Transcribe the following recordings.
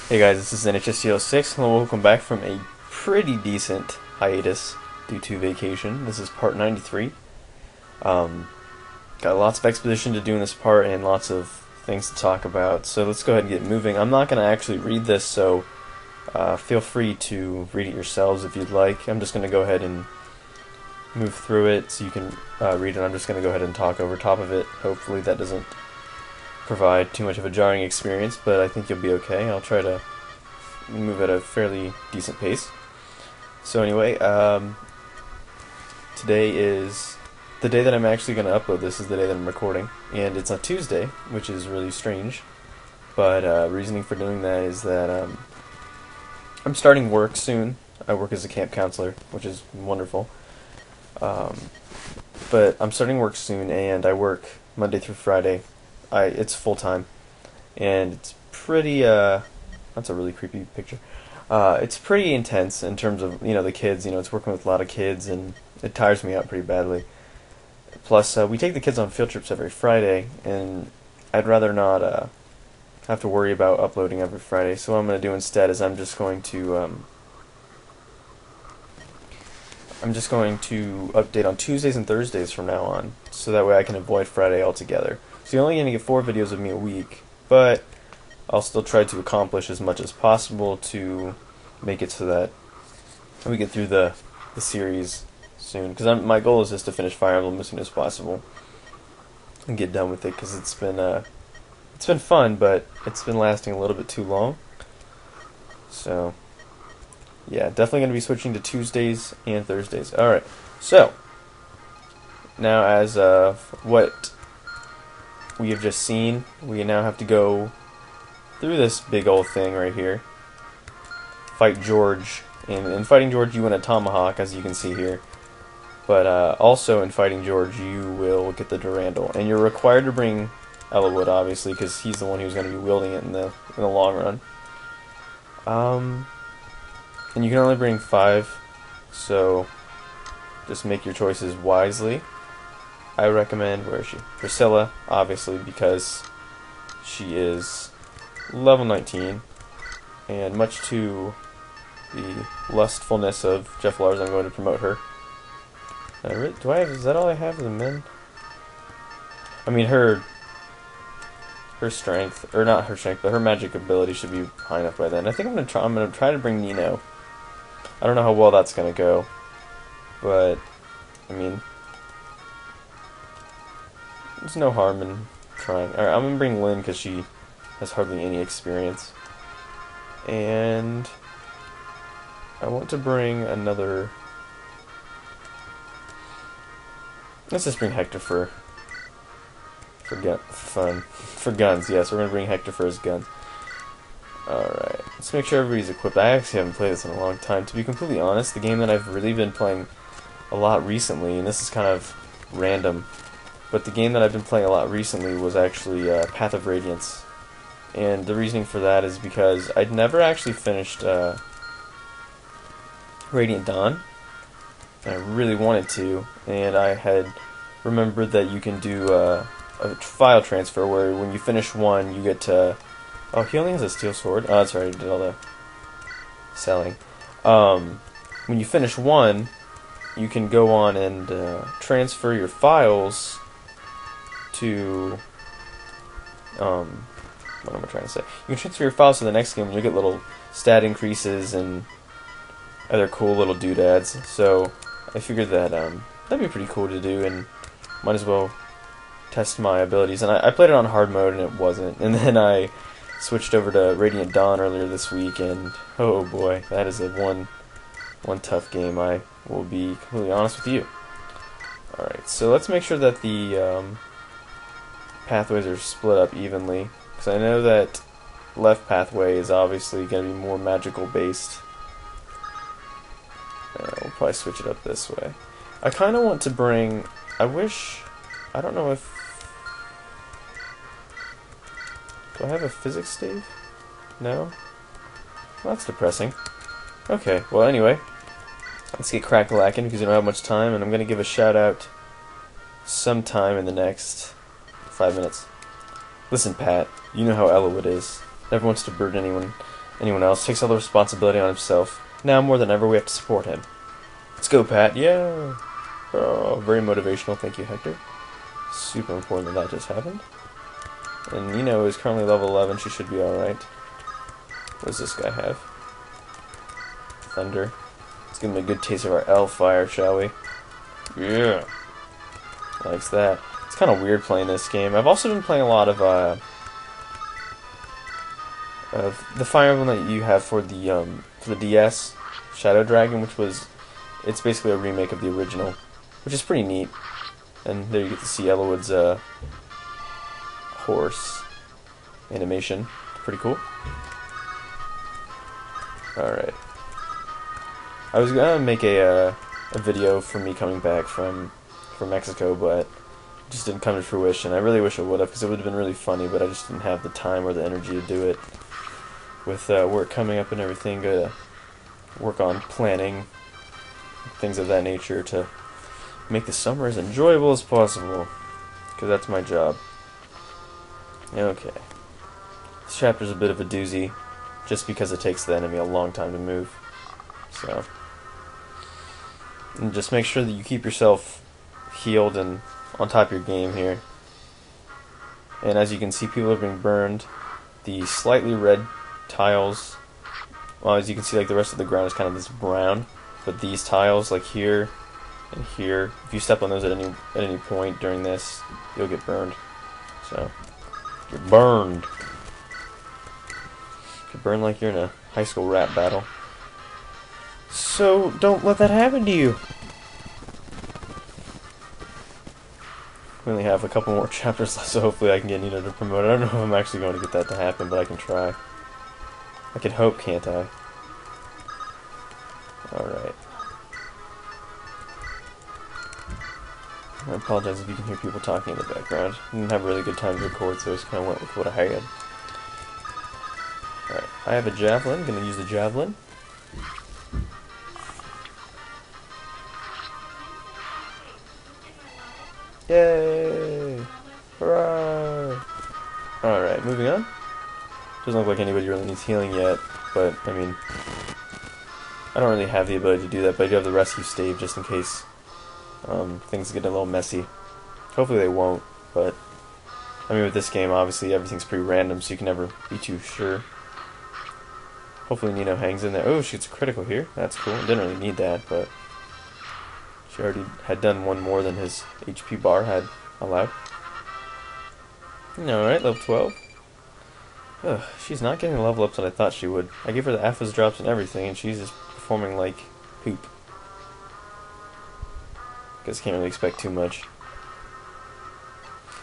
Hey guys, this is NHSTO6, and welcome back from a pretty decent hiatus due to vacation. This is part 93. Got lots of exposition to do in this part and lots of things to talk about, so let's go ahead and get moving. I'm not going to actually read this, so feel free to read it yourselves if you'd like. I'm just going to go ahead and move through it so you can read it. I'm just going to go ahead and talk over top of it. Hopefully that doesn't provide too much of a jarring experience, but I think you'll be okay. I'll try to move at a fairly decent pace. So anyway, today is the day that I'm actually going to upload this. Is the day that I'm recording, and it's on Tuesday, which is really strange, but reasoning for doing that is that I'm starting work soon. I work as a camp counselor, which is wonderful, but I'm starting work soon, and I work Monday through Friday. It's full-time, and it's pretty, that's a really creepy picture. It's pretty intense in terms of, the kids, it's working with a lot of kids, and it tires me out pretty badly. Plus, we take the kids on field trips every Friday, and I'd rather not, have to worry about uploading every Friday, so what I'm going to do instead is I'm just going to update on Tuesdays and Thursdays from now on, so that way I can avoid Friday altogether. So you're only going to get 4 videos of me a week, but I'll still try to accomplish as much as possible to make it so that we get through the series soon. Because my goal is just to finish Fire Emblem as soon as possible and get done with it, because it's been fun, but it's been lasting a little bit too long. So yeah, definitely going to be switching to Tuesdays and Thursdays. Alright, so now as what we have just seen, we now have to go through this big old thing right here. Fight George. And in fighting George, you win a tomahawk, as you can see here. But also in fighting George, you will get the Durandal. And you're required to bring Ellawood, obviously, because he's the one who's going to be wielding it in the long run. And you can only bring 5, so just make your choices wisely. I recommend, where is she? Priscilla, obviously, because she is level 19, and much to the lustfulness of Jeff Lars, I'm going to promote her. Is that all I have of the men? I mean, her strength, or not her strength, but her magic ability should be high enough by then. I think I'm gonna try to bring Nino. I don't know how well that's gonna go, but I mean, there's no harm in trying. Alright, I'm gonna bring Lynn because she has hardly any experience. And I want to bring another. Let's just bring Hector for fun. For guns, yes, we're gonna bring Hector for his guns. Alright, let's make sure everybody's equipped. I actually haven't played this in a long time. To be completely honest, the game that I've really been playing a lot recently, and this is kind of random, but the game that I've been playing a lot recently was actually Path of Radiance. And the reasoning for that is because I'd never actually finished Radiant Dawn, and I really wanted to, and I had remembered that you can do a file transfer where when you finish one, you get to... Oh, he only has a steel sword. Oh, that's right, I did all the selling. When you finish one, you can go on and transfer your files to... what am I trying to say? You can transfer your files to the next game and you'll get little stat increases and other cool little doodads. So I figured that that'd be pretty cool to do, and might as well test my abilities. And I played it on hard mode and it wasn't. And then I switched over to Radiant Dawn earlier this week, and oh boy, that is a one tough game. I will be completely honest with you. Alright, so let's make sure that the pathways are split up evenly, because I know that left pathway is obviously going to be more magical based. We'll probably switch it up this way. I kind of want to bring... I don't know if... Do I have a physics stave? No? Well, that's depressing. Okay, well anyway, let's get crack-a-lackin' because we don't have much time, and I'm going to give a shout-out sometime in the next 5 minutes. Listen, Pat, you know how Ellawood is. Never wants to burden anyone anyone else, takes all the responsibility on himself. Now more than ever, we have to support him. Let's go, Pat. Yeah. Oh, very motivational. Thank you, Hector. Super important that just happened. And Nino is currently level 11. She should be alright. What does this guy have? Thunder. Let's give him a good taste of our L-Fire, shall we? Yeah. Likes that. It's kind of weird playing this game. I've also been playing a lot of the Fire Emblem that you have for the DS, Shadow Dragon, it's basically a remake of the original, which is pretty neat. And there you get to see Ellawood's horse animation. Pretty cool. Alright. I was gonna make a video for me coming back from Mexico, but it just didn't come to fruition. I really wish it would have, because it would have been really funny, but I just didn't have the time or the energy to do it. With work coming up and everything, to work on planning, things of that nature, to make the summer as enjoyable as possible, because that's my job. Okay. This chapter's a bit of a doozy, just because it takes the enemy a long time to move. So, and just make sure that you keep yourself healed and on top of your game here. And as you can see, people are being burned. The slightly red tiles, well, as you can see, like, the rest of the ground is kind of this brown, but these tiles, like here and here, if you step on those at any point during this, you'll get burned. So, you're burned. Get burned like you're in a high school rap battle. So, don't let that happen to you. We only have a couple more chapters left, so hopefully I can get Nino to promote it. I don't know if I'm actually going to get that to happen, but I can try. I can hope, can't I? Alright. I apologize if you can hear people talking in the background. I didn't have a really good time to record, so I just kind of went with what I had. Alright, I have a javelin. I'm going to use the javelin. Yay! Hurrah! Alright, moving on. Doesn't look like anybody really needs healing yet, but, I mean, I don't really have the ability to do that, but I do have the rescue stave just in case things get a little messy. Hopefully they won't, but, I mean, with this game, obviously, everything's pretty random, so you can never be too sure. Hopefully Nino hangs in there. Oh, she gets a critical here. That's cool. Didn't really need that, but she already had done one more than his HP bar had allowed. Alright, level 12. Ugh, she's not getting the level ups that I thought she would. I gave her the Alphas drops and everything, and she's just performing like poop. Guess can't really expect too much.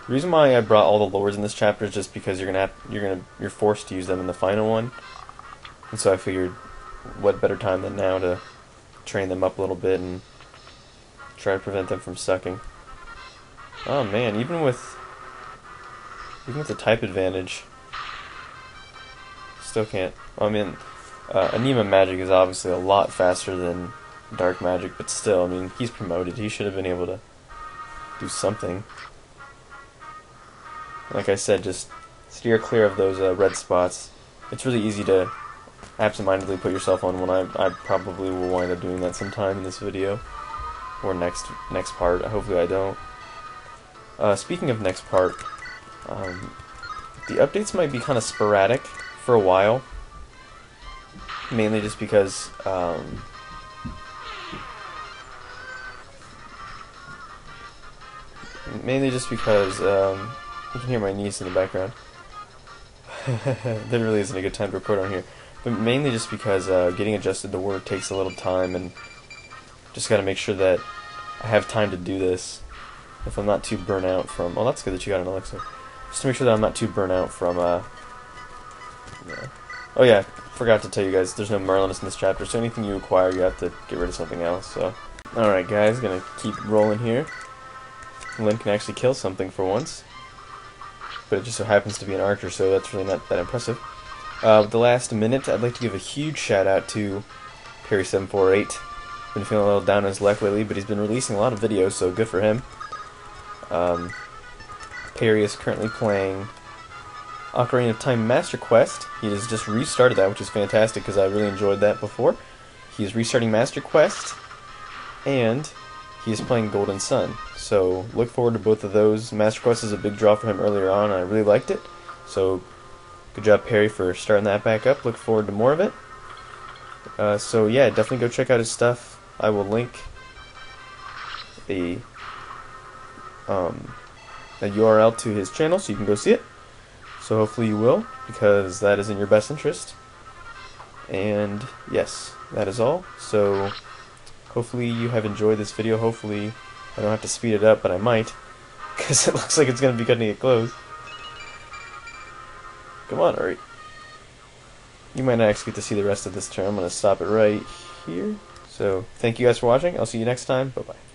The reason why I brought all the lords in this chapter is just because you're forced to use them in the final one, and so I figured, what better time than now to train them up a little bit and try to prevent them from sucking. Oh man, even with the type advantage, still can't. Well, I mean, Anima magic is obviously a lot faster than dark magic, but still, I mean, he's promoted. He should have been able to do something. Like I said, just steer clear of those red spots. It's really easy to absentmindedly put yourself on one. I probably will wind up doing that sometime in this video, or next part. Hopefully I don't. Speaking of next part, the updates might be kind of sporadic for a while, mainly just because you can hear my niece in the background. There really isn't a good time to record on here, but mainly just because getting adjusted to work takes a little time, and just got to make sure that I have time to do this if I'm not too burnt out from. Oh, that's good that you got an elixir. Just to make sure that I'm not too burnt out from. Yeah. Oh yeah, forgot to tell you guys, there's no Merlinus in this chapter, so anything you acquire, you have to get rid of something else. So, all right, guys, gonna keep rolling here. Lynn can actually kill something for once, but it just so happens to be an archer, so that's really not that impressive. With the last minute, I'd like to give a huge shout out to Perry748. Been feeling a little down on his luck lately, but he's been releasing a lot of videos, so good for him. Perry is currently playing Ocarina of Time Master Quest. He has just restarted that, which is fantastic because I really enjoyed that before. He is restarting Master Quest, and he is playing Golden Sun. So look forward to both of those. Master Quest is a big draw for him earlier on, and I really liked it. So good job, Perry, for starting that back up. Look forward to more of it. So yeah, definitely go check out his stuff. I will link a URL to his channel so you can go see it. So hopefully you will, because that is in your best interest. And yes, that is all. So hopefully you have enjoyed this video. Hopefully I don't have to speed it up, but I might, because it looks like it's going to be cutting it close. Come on, alright. You might not actually get to see the rest of this turn. I'm going to stop it right here. So thank you guys for watching. I'll see you next time. Bye-bye.